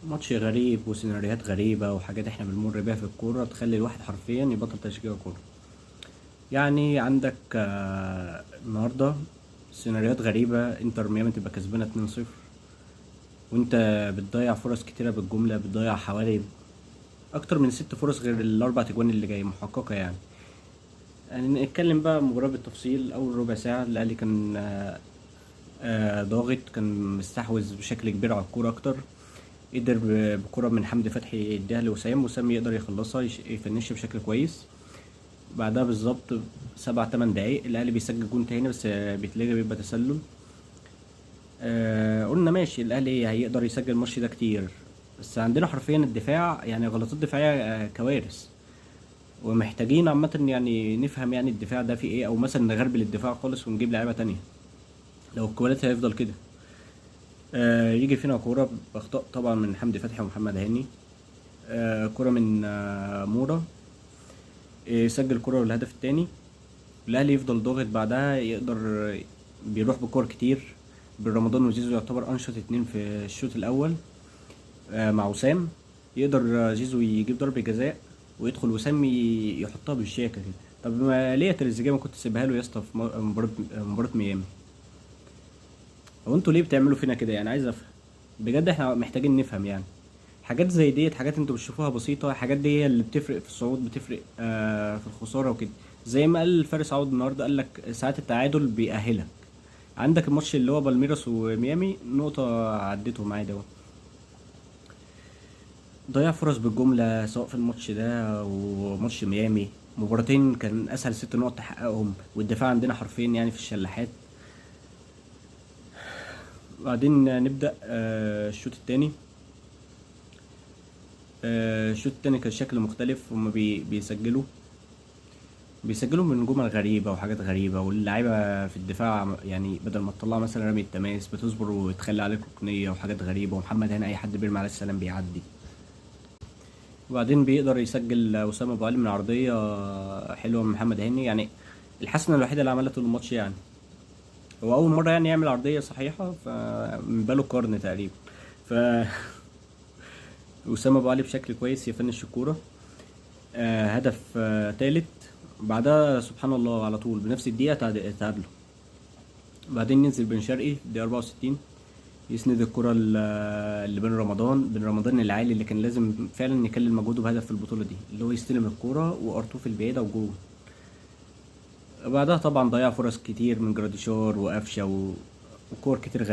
ماتش غريب وسيناريوهات غريبة وحاجات احنا بنمر بيها في الكورة تخلي الواحد حرفيا يبطل تشجيع كورة. يعني عندك النهاردة سيناريوهات غريبة، انتر ميامي تبقى كسبانة 2-0 وانت بتضيع فرص كتيرة، بالجملة بتضيع حوالي اكتر من 6 فرص غير الاربع تجوان اللي جاي محققة يعني نتكلم بقى مباراة بالتفصيل. اول ربع ساعة الاهلي كان ضاغط، كان مستحوذ بشكل كبير على الكورة اكتر. قدر بكرة من حمدي فتحي يديها لوسام، وسام يقدر يخلصها يفنشها بشكل كويس. بعدها بالظبط 7 8 دقايق الأهلي بيسجل جون تاني، بس بيتلغي، بيبقى تسلل. قلنا ماشي الأهلي هيقدر يسجل الماتش ده كتير، بس عندنا حرفيا الدفاع يعني غلطات دفاعية كوارث. ومحتاجين عامة يعني نفهم يعني الدفاع ده فيه ايه، او مثلا نغربل الدفاع خالص ونجيب لعيبة تانية لو الكواليتي هيفضل كده. يجي فينا كورة بأخطاء طبعا من حمدي فتحي ومحمد هاني. كرة من مورا، يسجل كرة والهدف التاني. الأهلي يفضل ضاغط، بعدها يقدر بيروح بكور كتير. بن رمضان وزيزو يعتبر أنشط اتنين في الشوط الأول مع وسام. يقدر زيزو يجيب ضربة جزاء ويدخل وسام يحطها بالشياكة كده. طب ما ليه يا تريزيجيه ما كنت سيبها له يا اسطى في مباراة ميامي؟ هو انتوا ليه بتعملوا فينا كده؟ يعني عايز افهم بجد، احنا محتاجين نفهم يعني. حاجات زي ديت، حاجات انتوا بتشوفوها بسيطة، حاجات دي هي اللي بتفرق في الصعود، بتفرق في الخسارة وكده. زي ما قال فارس عوض النهاردة، قال لك ساعات التعادل بيأهلك. عندك الماتش اللي هو بالميراس وميامي، نقطة عديتهم عادي اهو. ضيع فرص بالجملة سواء في الماتش ده وماتش ميامي. مباراتين كان أسهل 6 نقط تحققهم، والدفاع عندنا حرفيا يعني في الشلاحات. بعدين نبدأ الشوط التاني. الشوط التاني كان شكل مختلف، هما بيسجلوا من جمل غريبة وحاجات غريبة، واللعيبة في الدفاع يعني بدل ما تطلع مثلا رمي التماس بتصبر وتخلي عليك ركنية وحاجات غريبة، ومحمد هنا أي حد بيرمي عليه السلام بيعدي. وبعدين بيقدر يسجل أسامة أبو علي من عرضية حلوة من محمد هاني يعني. الحسنة الوحيدة اللي عملها طول الماتش يعني. هو أول مرة يعني يعمل عرضية صحيحة فمن باله قرن تقريبا. ف أسامة أبو علي بشكل كويس يفنش الكورة. هدف تالت. بعدها سبحان الله على طول بنفس الدقيقة تعادلوا. بعدين ينزل بن شرقي الدقيقة 64، يسند الكرة اللي بين رمضان العالي اللي كان لازم فعلا يكلل مجهوده بهدف في البطولة دي، اللي هو يستلم الكرة وارتوف البعيدة وجول. بعدها طبعا ضيع فرص كتير من جراديشار وقفشة وكور كتير